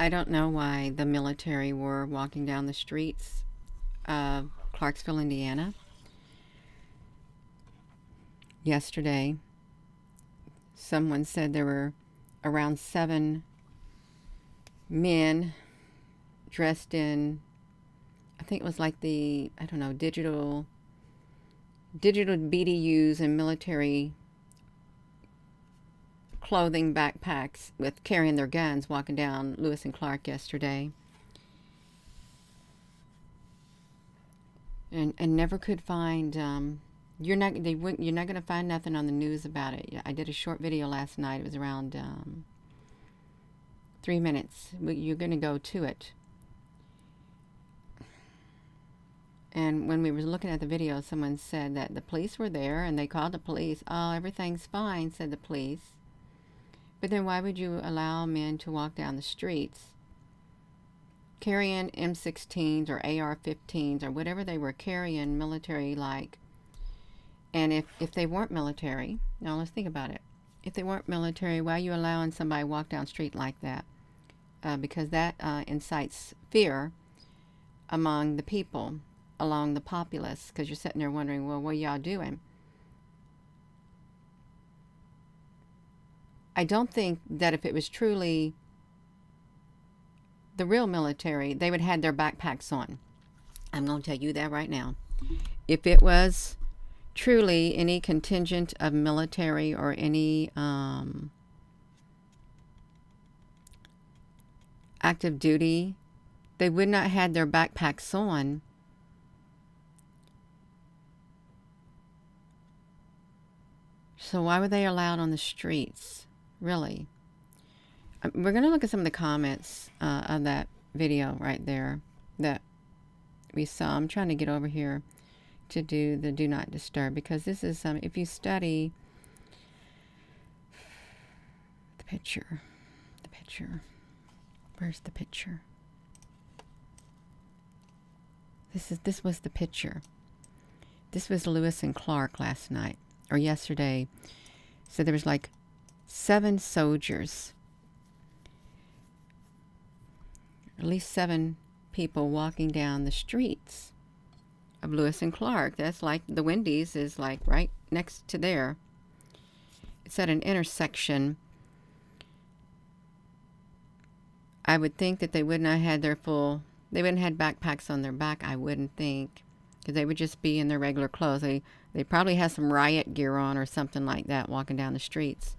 I don't know why the military were walking down the streets of Clarksville, Indiana yesterday. Someone said there were around 7 men dressed in, I think it was like the, I don't know, digital BDUs and military clothing backpacks with carrying their guns walking down Lewis and Clark yesterday. And never could find, you're not going to find nothing on the news about it. I did a short video last night. It was around 3 minutes. You're going to go to it. And when we were looking at the video, someone said that the police were there and they called the police. Oh, everything's fine, said the police. But then why would you allow men to walk down the streets carrying M16s or AR-15s or whatever they were carrying military-like? And if they weren't military, now let's think about it. If they weren't military, why are you allowing somebody to walk down the street like that? Because that incites fear among the people, along the populace, because you're sitting there wondering, well, what are y'all doing? I don't think that if it was truly the real military, they would have had their backpacks on. I'm going to tell you that right now. If it was truly any contingent of military or any active duty, they would not have had their backpacks on. So why were they allowed on the streets? Really? We're going to look at some of the comments of that video right there that we saw. I'm trying to get over here to do the do not disturb, because this is if you study the picture, where's the picture? This was the picture. This was Lewis and Clark last night or yesterday. So there was like 7 soldiers, at least 7 people walking down the streets of Lewis and Clark. That's like the Wendy's is like right next to there. It's at an intersection. I would think that they would not have had they wouldn't have had backpacks on their back, I wouldn't think, because they would just be in their regular clothes. They probably have some riot gear on or something like that walking down the streets.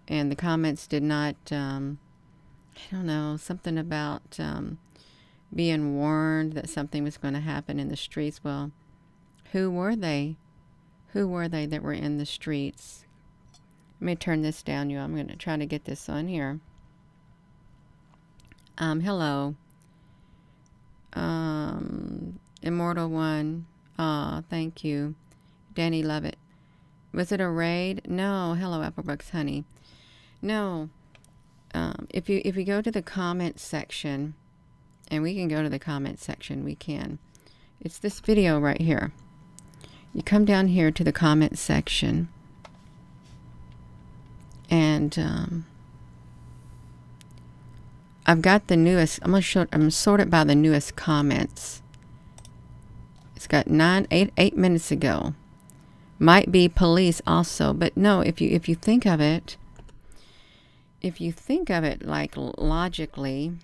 And the comments did not, I don't know, something about being warned that something was going to happen in the streets. Well, who were they? Who were they that were in the streets? Let me turn this down, you. I'm going to try to get this on here. Hello. Immortal One. Aw, thank you. Danny Lovett. Was it a raid? No. Hello, Applebrooks Honey. No. If you go to the comment section, and we can go to the comment section, we can. It's this video right here. You come down here to the comment section, and I've got the newest. I'm sorted by the newest comments. It's got 8 minutes ago. Might be police also, but no. If you think of it. If you think of it like logically,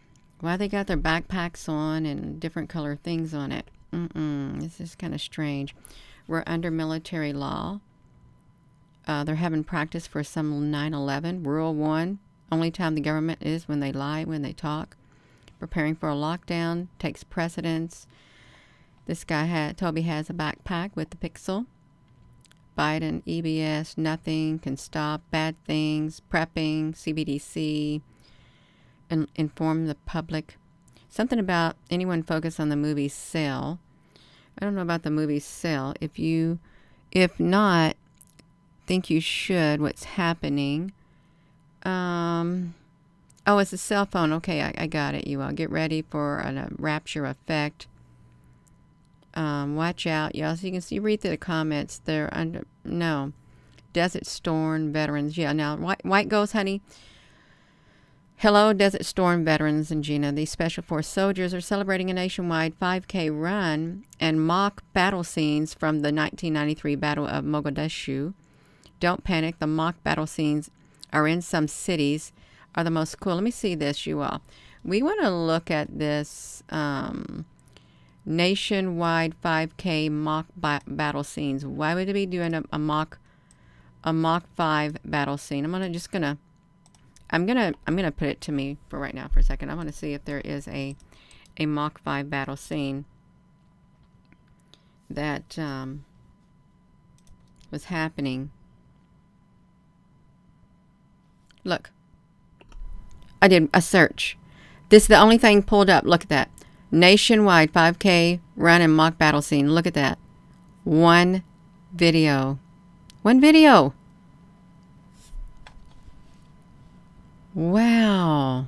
why they got their backpacks on and different color things on it? This is kind of strange. We're under military law. They're having practice for some 9/11. Rule 1, only time the government is when they lie, when they talk. Preparing for a lockdown takes precedence. This guy Toby has a backpack with the pixel. Biden, EBS, nothing can stop bad things, prepping, CBDC, and inform the public. Something about anyone focused on the movie Cell. I don't know about the movie Cell. If not, think you should. What's happening? Oh, it's a cell phone. Okay, I got it. You all get ready for a rapture effect. Watch out, y'all. So you can see, read through the comments. They're under, no. Desert Storm veterans. Yeah, now, White Ghost, honey. Hello, Desert Storm veterans and Gina. These Special Force soldiers are celebrating a nationwide 5K run and mock battle scenes from the 1993 Battle of Mogadishu. Don't panic. The mock battle scenes are in some cities, are the most cool. Let me see this, you all. We want to look at this nationwide 5K mock battle scenes. Why would they be doing a mock 5 battle scene? I'm gonna put it to me for right now for a second. I want to see if there is a mock 5 battle scene that was happening. Look, I did a search. This is the only thing pulled up. Look at that. Nationwide 5K run and mock battle scene. Look at that. One video. One video. Wow.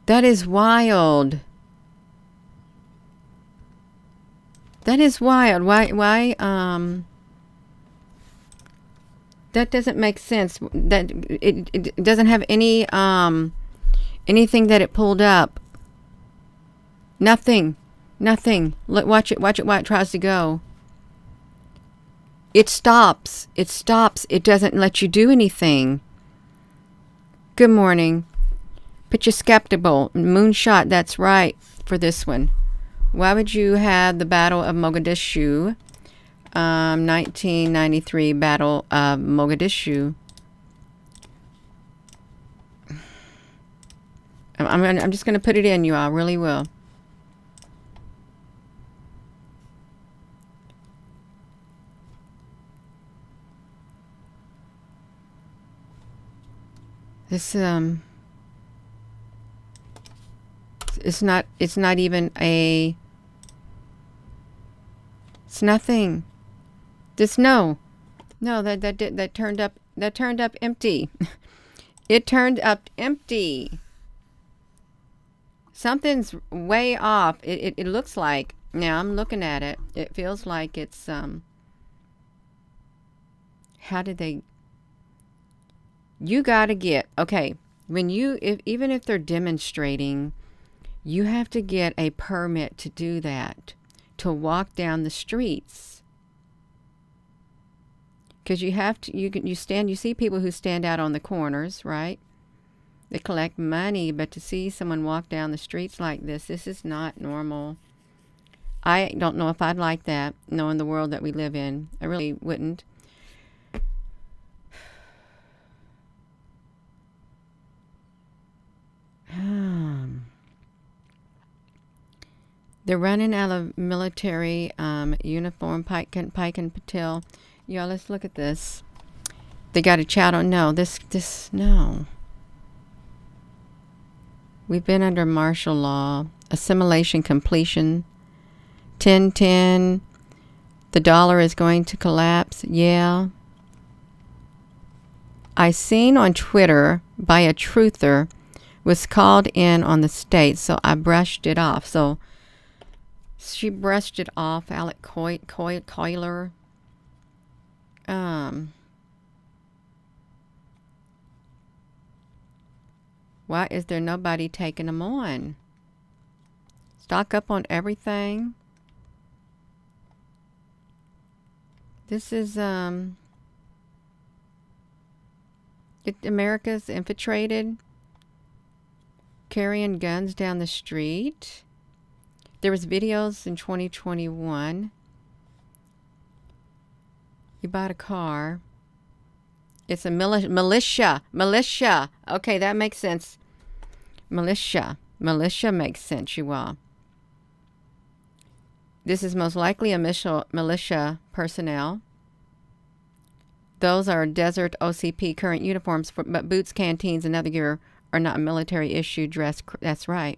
That is wild. That is wild. Why that doesn't make sense. That it doesn't have any anything that it pulled up. Nothing. Watch it while it tries to go. It stops. It doesn't let you do anything. Good morning. Picture skeptical. Moonshot, that's right for this one. Why would you have the Battle of Mogadishu? 1993 Battle of Mogadishu. I'm just going to put it in, you all. I really will. This it's not even a, it's nothing. This no that turned up empty. It turned up empty. Something's way off. It looks like, now I'm looking at it, it feels like it's how did they, you gotta get, okay, when you, even if they're demonstrating, you have to get a permit to do that, to walk down the streets. Because you have to, you see people who stand out on the corners, right? They collect money, but to see someone walk down the streets like this is not normal. I don't know if I'd like that, knowing the world that we live in. I really wouldn't. They're running out of military uniform, Pike and Patel. Y'all, let's look at this. They got a chat on, no, no. We've been under martial law, assimilation completion, 10-10, the dollar is going to collapse, yeah. I seen on Twitter by a truther was called in on the state, so I brushed it off. So she brushed it off, Alec Coiler. Why is there nobody taking them on? Stock up on everything. This is America's infiltrated, carrying guns down the street. There was videos in 2021. You bought a car. It's a militia. Okay, that makes sense. Militia makes sense, you all. This is most likely a militia personnel. Those are desert OCP current uniforms, but boots, canteens, and other gear are not military issue dress. That's right.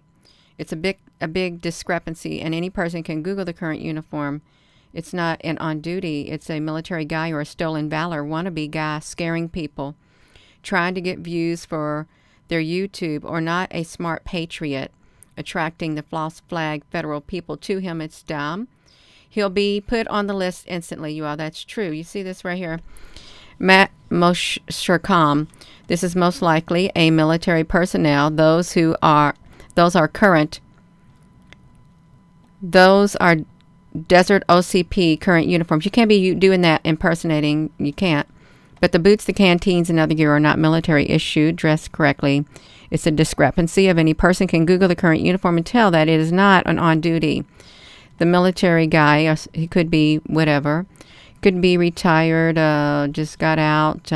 It's a big discrepancy, and any person can Google the current uniform. It's not an on duty. It's a military guy or a stolen valor wannabe guy scaring people, trying to get views for their YouTube, or not a smart patriot attracting the false flag federal people to him. It's dumb. He'll be put on the list instantly, you all. That's true. You see this right here. Matt Moshercom. This is most likely a military personnel. Those are current. Those are Desert OCP current uniforms. You can't be doing that impersonating. You can't. But the boots, the canteens, and other gear are not military issued, dressed correctly. It's a discrepancy of any person can Google the current uniform and tell that it is not an on-duty. The military guy, he could be whatever. Could be retired, just got out,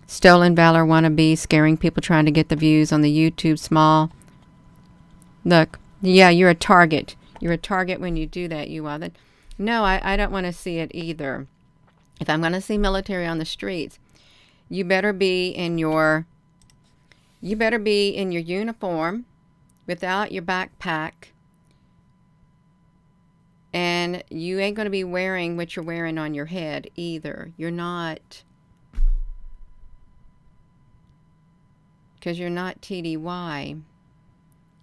stolen valor wannabe, scaring people trying to get the views on the YouTube small. Look, yeah, you're a target. You're a target when you do that, you are. No, I don't want to see it either. If I'm going to see military on the streets, you better be in your uniform without your backpack. And you ain't going to be wearing what you're wearing on your head either. You're not. Because you're not TDY.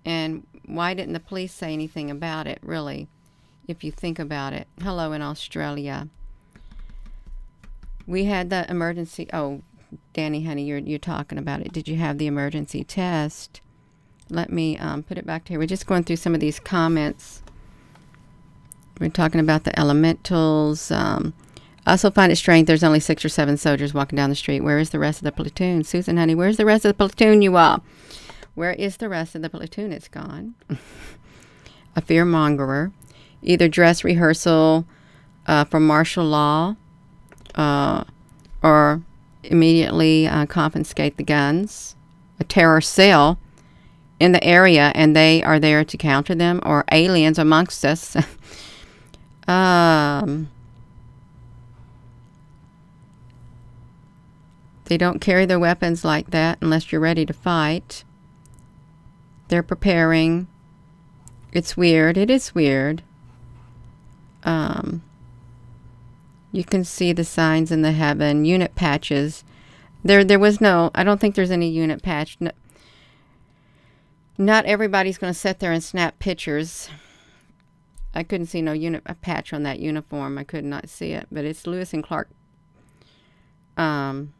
And why didn't the police say anything about it, really, if you think about it? Hello in Australia. We had the emergency. Oh, Danny, honey, you're talking about it. Did you have the emergency test? Let me put it back to here. We're just going through some of these comments. We're talking about the elementals. I also find it strange there's only 6 or 7 soldiers walking down the street. Where is the rest of the platoon? Susan, honey, where's the rest of the platoon, you all? Where is the rest of the platoon? It's gone. A fearmongerer. Either dress rehearsal for martial law or immediately confiscate the guns. A terror cell in the area, and they are there to counter them, or aliens amongst us. They don't carry their weapons like that unless you're ready to fight. They're preparing. It's weird. It is weird. You can see the signs in the heaven. Unit patches. There was no, I don't think there's any unit patch. No, not everybody's going to sit there and snap pictures. I couldn't see no unit patch on that uniform. I could not see it. But it's Lewis and Clark. And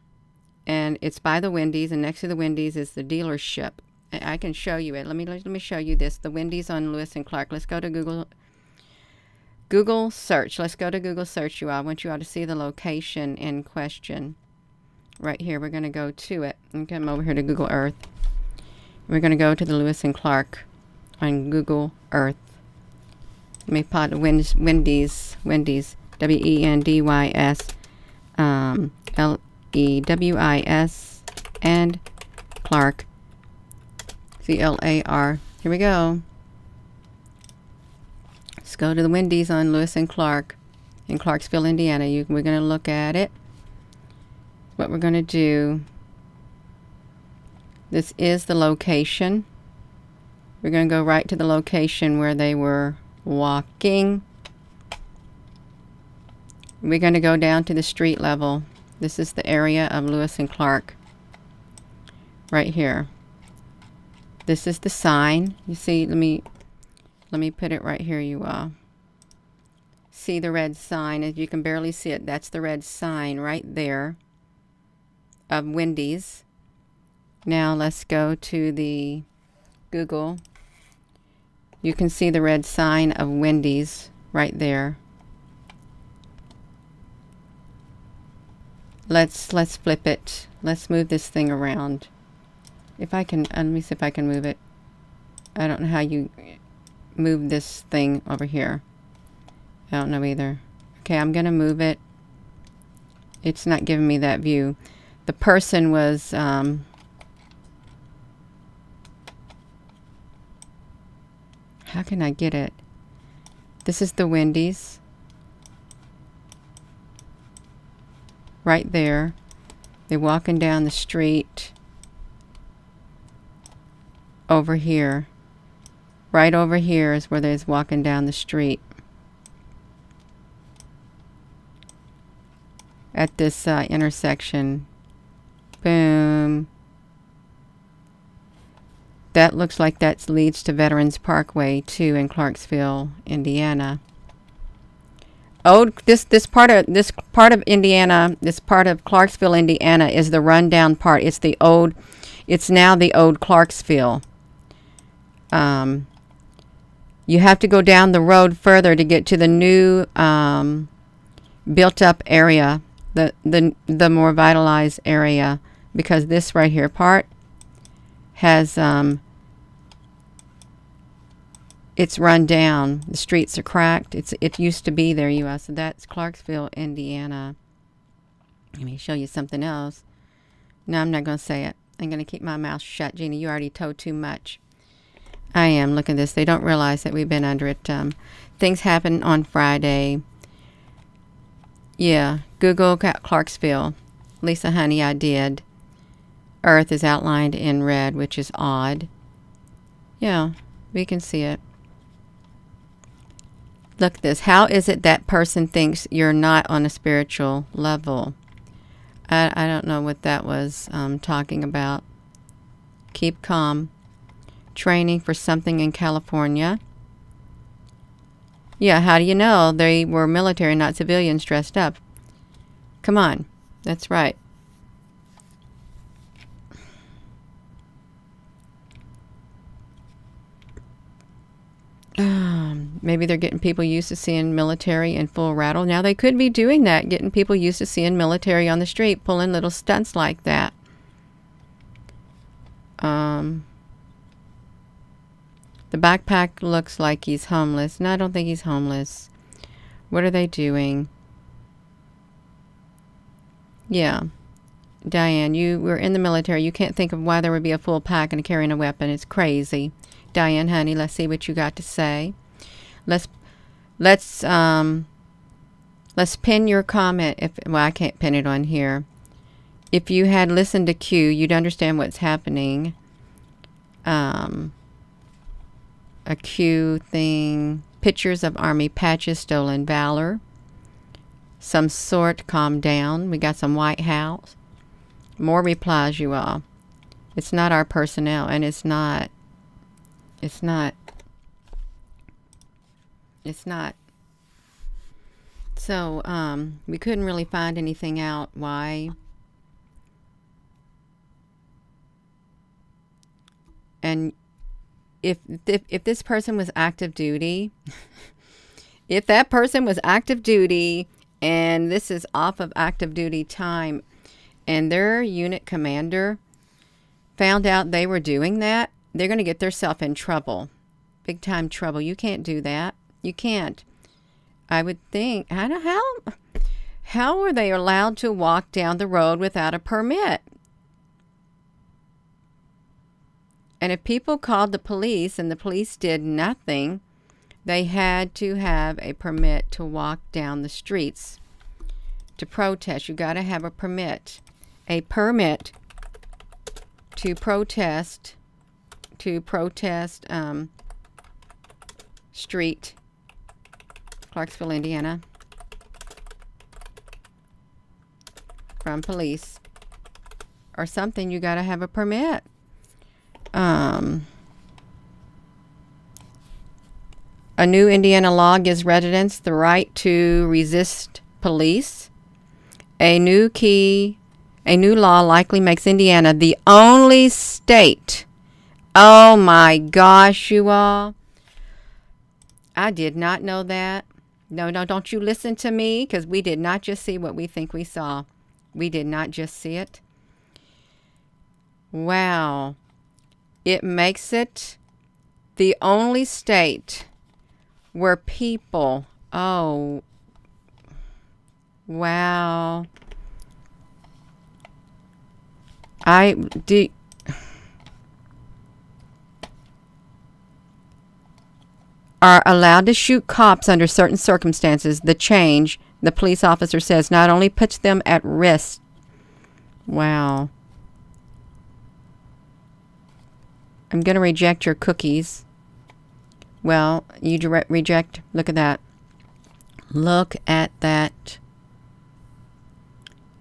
it's by the Wendy's, and next to the Wendy's is the dealership. I can show you it. Let me show you this. The Wendy's on Lewis and Clark. Let's go to Google search. Let's go to Google search, you all. I want you all to see the location in question. Right here. We're going to go to it. And come over here to Google Earth. We're going to go to the Lewis and Clark on Google Earth. Let me put Wendy's, W-E-N-D-Y-S, L-E-W-I-S, and Clark, C-L-A-R. Here we go. Let's go to the Wendy's on Lewis and Clark in Clarksville, Indiana. We're going to look at it. What we're going to do. This is the location. We're going to go right to the location where they were walking. We're going to go down to the street level. This is the area of Lewis and Clark. Right here. This is the sign. You see, let me put it right here, you all. See the red sign? As you can barely see it, that's the red sign right there of Wendy's. Now let's go to the Google. You can see the red sign of Wendy's right there. Let's flip it. Let's move this thing around. If I can, let me see if I can move it. I don't know how you move this thing over here. I don't know either. Okay, I'm gonna move it. It's not giving me that view. The person was how can I get it? This is the Wendy's. Right there. They're walking down the street. Over here. Right over here is where they're walking down the street. At this intersection. Boom. That looks like that leads to Veterans Parkway too in Clarksville, Indiana. This part of Indiana, this part of Clarksville, Indiana, is the rundown part. It's the old. It's now the old Clarksville. You have to go down the road further to get to the new built up area, the more vitalized area, because this right here part has it's run down. The streets are cracked. It used to be there, U.S. So that's Clarksville, Indiana. Let me show you something else. No, I'm not going to say it. I'm going to keep my mouth shut. Jeannie, you already told too much. I am. Look at this. They don't realize that we've been under it. Things happened on Friday. Yeah. Google Clarksville. Lisa, honey, I did. Earth is outlined in red, which is odd. Yeah, we can see it. Look at this. How is it that person thinks you're not on a spiritual level? I don't know what that was talking about. Keep calm. Training for something in California. Yeah, how do you know? They were military, not civilians dressed up. Come on. That's right. Maybe they're getting people used to seeing military in full rattle. Now they could be doing that, getting people used to seeing military on the street, pulling little stunts like that. The backpack looks like he's homeless. No, I don't think he's homeless. What are they doing? Yeah. Diane, you were in the military. You can't think of why there would be a full pack and carrying a weapon. It's crazy. Diane, honey, let's see what you got to say. Let's pin your comment. Well, I can't pin it on here. If you had listened to Q, you'd understand what's happening. A Q thing. Pictures of army patches, stolen valor. Some sort, calm down. We got some White House. More replies, you all. It's not our personnel, and it's not. So, we couldn't really find anything out why. And if this person was active duty, if that person was active duty, and this is off of active duty time, and their unit commander found out they were doing that, they're going to get themselves in trouble. Big time trouble. You can't do that. You can't. I would think, how were they allowed to walk down the road without a permit? And if people called the police and the police did nothing, they had to have a permit to walk down the streets to protest. You got to have a permit. A permit to protest. Street, Clarksville, Indiana, from police or something. You got to have a permit. A new Indiana law gives residents the right to resist police. A new law likely makes Indiana the only state. Oh my gosh, you all. I did not know that. No, don't you listen to me, because we did not just see what we think we saw. We did not just see it. Wow. It makes it the only state where people, oh, wow. Are allowed to shoot cops under certain circumstances. The change, the police officer says, not only puts them at risk. Wow. I'm going to reject your cookies. Well, you reject. Look at that. Look at that.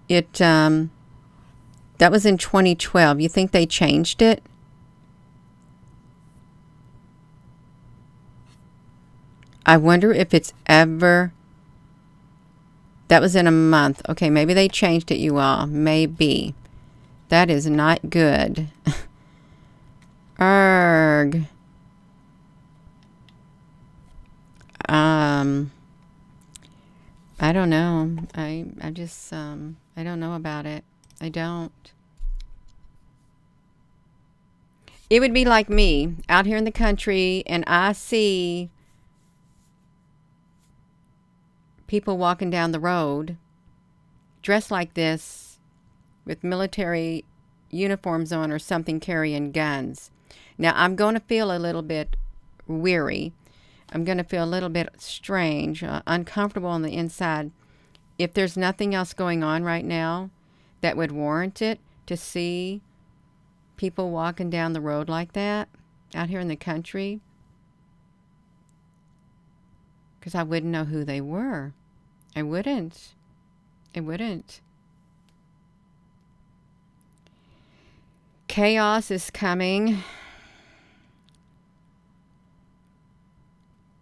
That was in 2012. You think they changed it? I wonder if it's ever That was in a month. Okay, maybe they changed it, you all. Maybe. That is not good. Arg. I don't know. I just I don't know about it. I don't. It would be like me out here in the country and I see people walking down the road dressed like this with military uniforms on or something, carrying guns. Now I'm going to feel a little bit weary. I'm going to feel a little bit strange, uncomfortable on the inside. If there's nothing else going on right now that would warrant it, to see people walking down the road like that out here in the country, because I wouldn't know who they were. I wouldn't. Chaos is coming.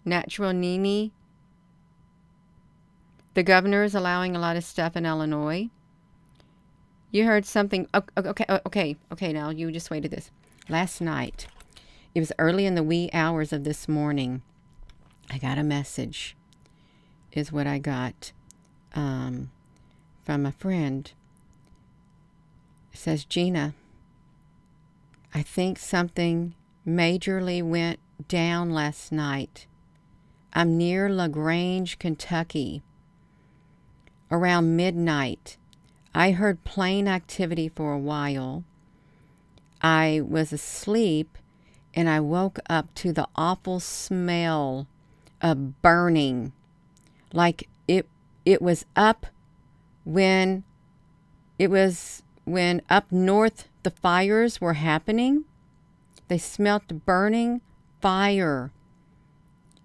Natural Nini. The governor is allowing a lot of stuff in Illinois. You heard something. Okay. Now you just wait to this. Last night, it was early in the wee hours of this morning, I got a message, is what I got from a friend. It says, Gina, I think something majorly went down last night. I'm near LaGrange, Kentucky. Around midnight, I heard plane activity for a while. I was asleep and I woke up to the awful smell of burning. Like it was up when up north the fires were happening. They smelt burning fire.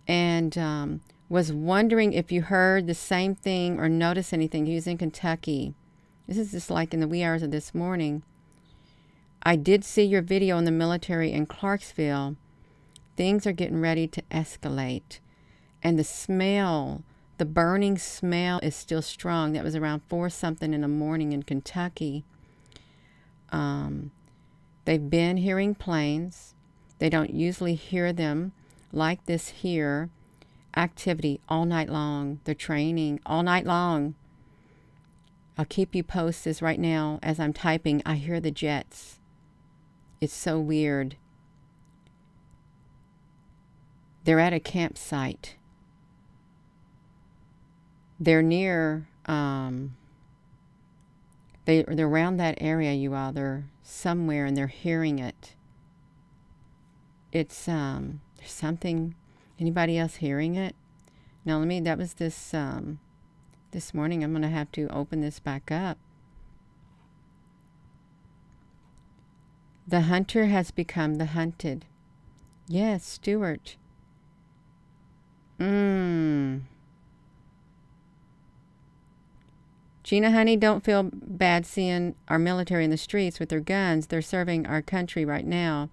And was wondering if you heard the same thing or noticed anything. He was in Kentucky. This is just like in the wee hours of this morning. I did see your video in the military in Clarksville. Things are getting ready to escalate. And the smell, the burning smell is still strong. That was around 4 something in the morning in Kentucky. They've been hearing planes. They don't usually hear them like this here. Activity all night long. They're training all night long. I'll keep you posted. Right now, as I'm typing, I hear the jets. It's so weird. They're at a campsite. They're near, they're around that area, you all. They're somewhere and they're hearing it. It's, there's something. Anybody else hearing it? Now, that was this morning. I'm going to have to open this back up. The hunter has become the hunted. Yes, Stuart. Gina, honey, don't feel bad seeing our military in the streets with their guns. They're serving our country right now.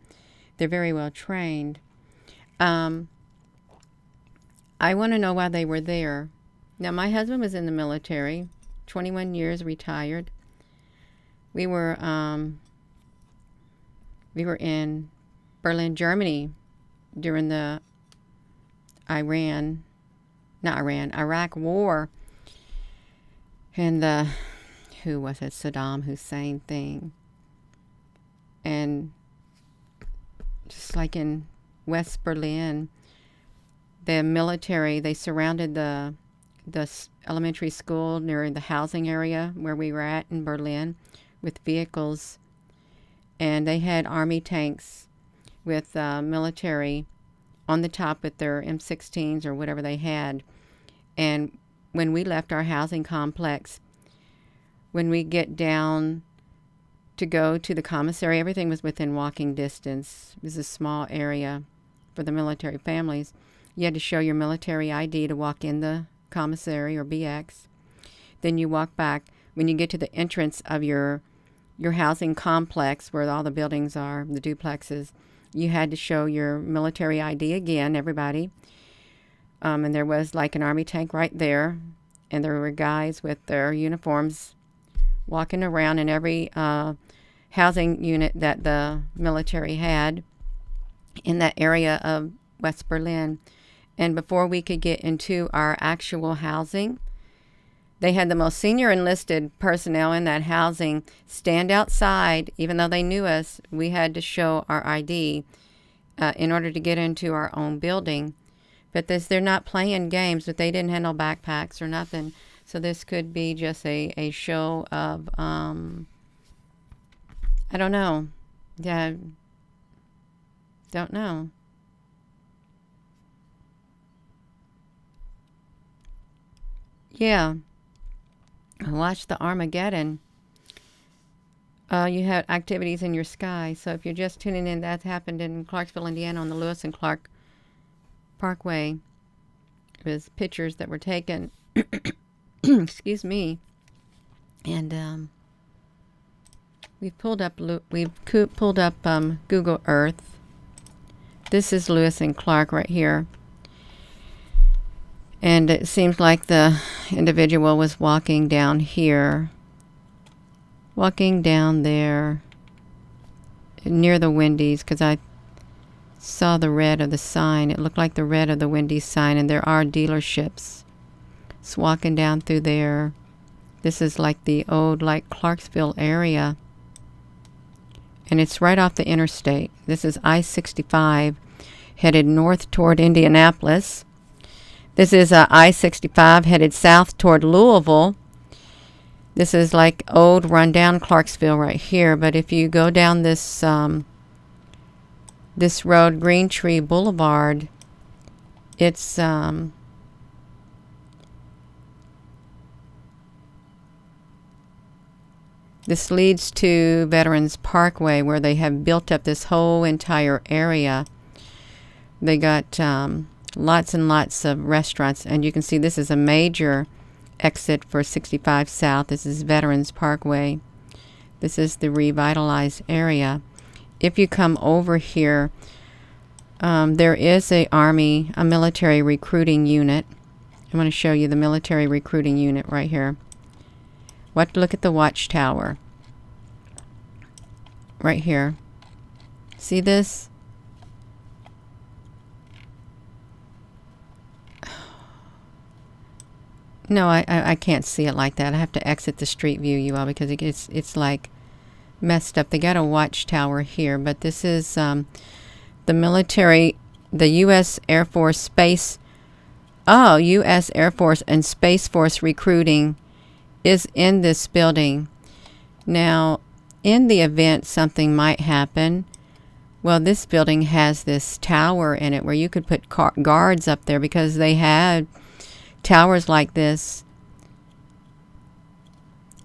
They're very well trained. I want to know why they were there. Now, my husband was in the military, 21 years, retired. We were in Berlin, Germany during the Iraq War. And the, who was it, Saddam Hussein thing. And just like in West Berlin, the military, they surrounded the elementary school near the housing area where we were at in Berlin with vehicles. And they had army tanks with military on the top with their M16s or whatever they had. And when we left our housing complex, when we get down to go to the commissary, everything was within walking distance. It was a small area for the military families. You had to show your military ID to walk in the commissary or BX. Then you walk back. When you get to the entrance of your housing complex where all the buildings are, the duplexes, you had to show your military ID again, everybody. And there was like an army tank right there. and there were guys with their uniforms walking around in every housing unit that the military had in that area of West Berlin. And before we could get into our actual housing, they had the most senior enlisted personnel in that housing stand outside. Even though they knew us, we had to show our ID in order to get into our own building. But they're not playing games, but they didn't have no backpacks or nothing. So this could be just a show of, I don't know. Yeah, don't know. Yeah. Watch the Armageddon. You had activities in your sky. So if you're just tuning in, that happened in Clarksville, Indiana on the Lewis and Clark Parkway. It was pictures that were taken. Excuse me. And we've pulled up Google Earth. This is Lewis and Clark right here. And it seems like the individual was walking down here, walking down there near the Wendy's, because I saw the red of the sign. It looked like the red of the Wendy's sign, and there are dealerships. It's walking down through there. This is like the old, like Clarksville area, and it's right off the interstate. This is I-65 headed north toward Indianapolis. This is I-65 headed south toward Louisville. This is like old rundown Clarksville right here. But if you go down this this road, Green Tree Boulevard, it's this leads to Veterans Parkway, where they have built up this whole entire area. They got lots and lots of restaurants, and you can see this is a major exit for 65 South. This is Veterans Parkway. This is the revitalized area. If you come over here, there is a military recruiting unit. I'm going to show you the military recruiting unit right here. Look at the watchtower right here. See this? No, I can't see it like that. I have to exit the street view, you all, because it's like messed up. They got a watchtower here, but this is the military, the U.S. Air Force Space. Oh, U.S. Air Force and Space Force recruiting is in this building. Now, in the event something might happen, well, this building has this tower in it where you could put guards up there, because they had towers like this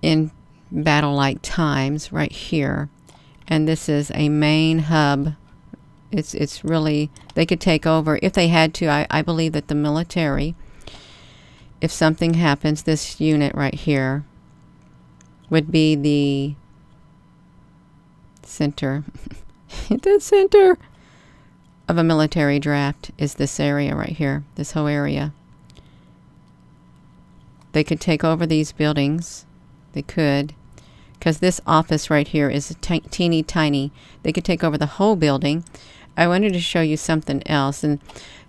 in battle-like times right here. And this is a main hub. It's really, they could take over if they had to. I believe that the military, if something happens, this unit right here would be the center. The center of a military draft is this area right here, this whole area. They could take over these buildings. They could, because this office right here is teeny tiny. They could take over the whole building. I wanted to show you something else, and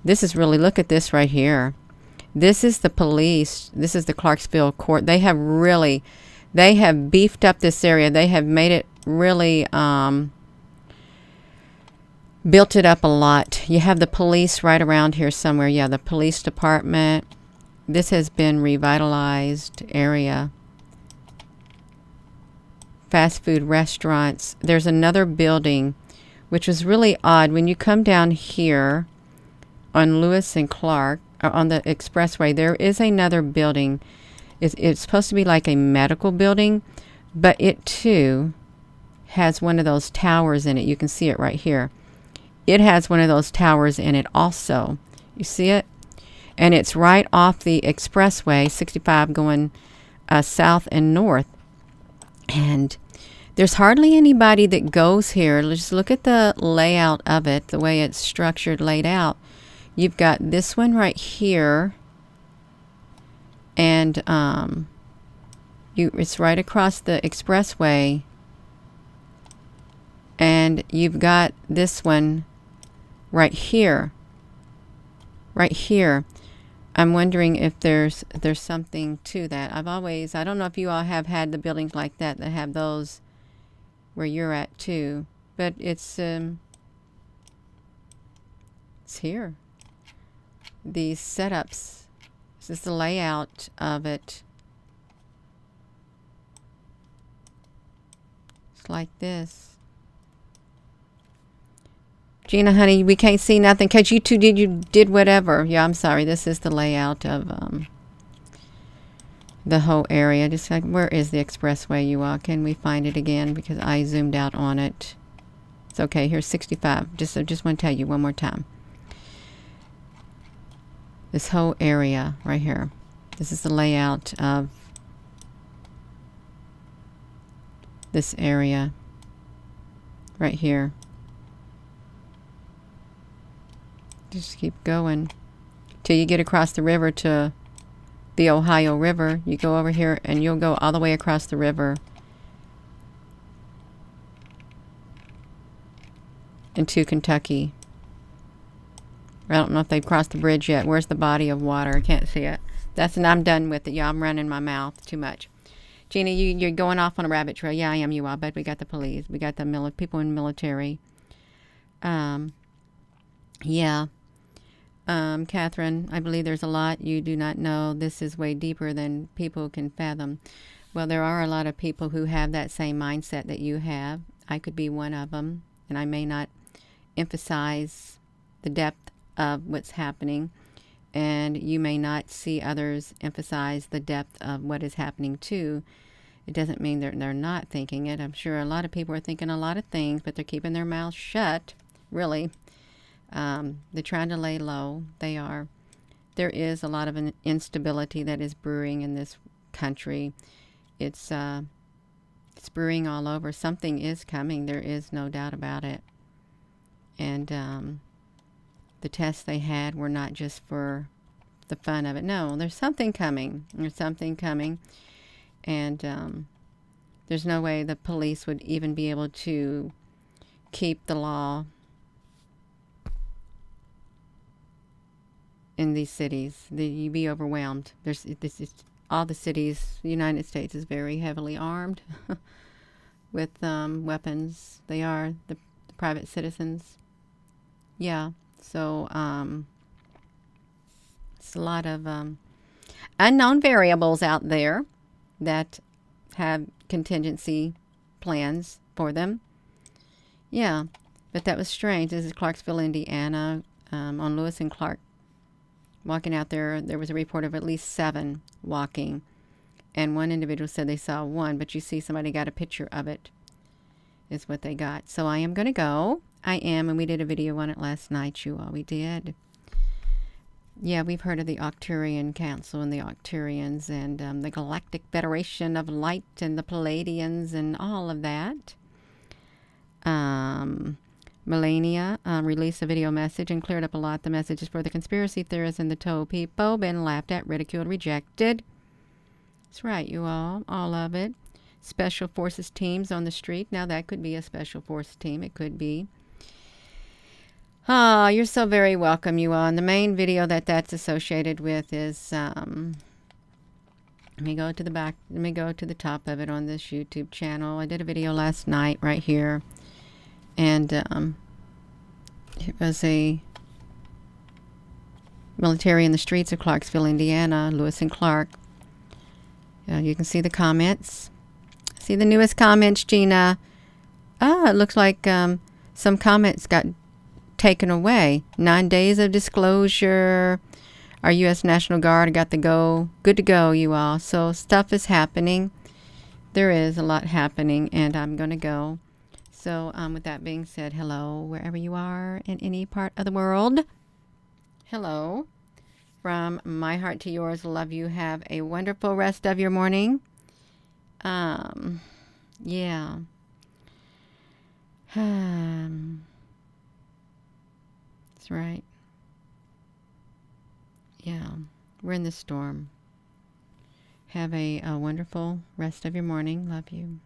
this is really, look at this right here. This is the police. This is the Clarksville court. They have beefed up this area. They have made it really, built it up a lot. You have the police right around here somewhere. Yeah, the police department. This has been revitalized area. Fast food restaurants. There's another building, which was really odd. When you come down here on Lewis and Clark, on the expressway, there is another building. It's supposed to be like a medical building, but it too has one of those towers in it. You can see it right here. It has one of those towers in it also. You see it? And it's right off the expressway, 65 going south and north. And there's hardly anybody that goes here. Just look at the layout of it, the way it's structured, laid out. You've got this one right here. And it's right across the expressway, and you've got this one right here. Right here. I'm wondering if there's something to that. I don't know if you all have had the buildings like that have those where you're at too, but it's here. These setups. This is the layout of it. It's like this. Gina, honey, we can't see nothing because you did whatever. Yeah, I'm sorry. This is the layout of the whole area. Just like, where is the expressway, you all? Can we find it again? Because I zoomed out on it. It's okay. Here's 65. I just want to tell you one more time. This whole area right here. This is the layout of this area right here. Just keep going till you get across the river to the Ohio River. You go over here and you'll go all the way across the river into Kentucky. I don't know if they've crossed the bridge yet. Where's the body of water? I can't see it. And I'm done with it. Yeah, I'm running my mouth too much. Gina, you're going off on a rabbit trail. Yeah, I am, you all. But we got the police. We got the people in military. Yeah. Catherine, I believe there's a lot you do not know. This is way deeper than people can fathom. Well, there are a lot of people who have that same mindset that you have. I could be one of them, and I may not emphasize the depth of what's happening, and you may not see others emphasize the depth of what is happening too. It doesn't mean they're not thinking it. I'm sure a lot of people are thinking a lot of things, but they're keeping their mouths shut, really. They're trying to lay low. They are. There is a lot of an instability that is brewing in this country. It's brewing all over. Something is coming. There is no doubt about it. And the tests they had were not just for the fun of it. No, there's something coming. There's something coming. And there's no way the police would even be able to keep the law in these cities. You'd be overwhelmed. All the cities, the United States is very heavily armed with weapons. They are the private citizens. Yeah. So it's a lot of unknown variables out there that have contingency plans for them. Yeah. But that was strange. This is Clarksville, Indiana, on Lewis and Clark. Walking out there, there was a report of at least 7 walking. And one individual said they saw 1, but you see somebody got a picture of it, is what they got. So I am going to go. I am, and we did a video on it last night, you all. We did. Yeah, we've heard of the Arcturian Council and the Arcturians and the Galactic Federation of Light and the Palladians and all of that. Melania released a video message and cleared up a lot. The messages for the conspiracy theorists and the toe people. Been laughed at, ridiculed, rejected. That's right, you all of it. Special forces teams on the street. Now that could be a special force team. It could be. Oh, you're so very welcome, you all. And the main video that's associated with is, let me go to the back. Let me go to the top of it on this YouTube channel. I did a video last night right here. And it was a military in the streets of Clarksville, Indiana, Lewis and Clark. You can see the comments. See the newest comments, Gina. It looks like some comments got taken away. 9 days of disclosure. Our U.S. National Guard got the go. Good to go, you all. So stuff is happening. There is a lot happening, and I'm going to go. So with that being said, hello, wherever you are in any part of the world. Hello. From my heart to yours, love you. Have a wonderful rest of your morning. Yeah. That's right. Yeah. We're in the storm. Have a wonderful rest of your morning. Love you.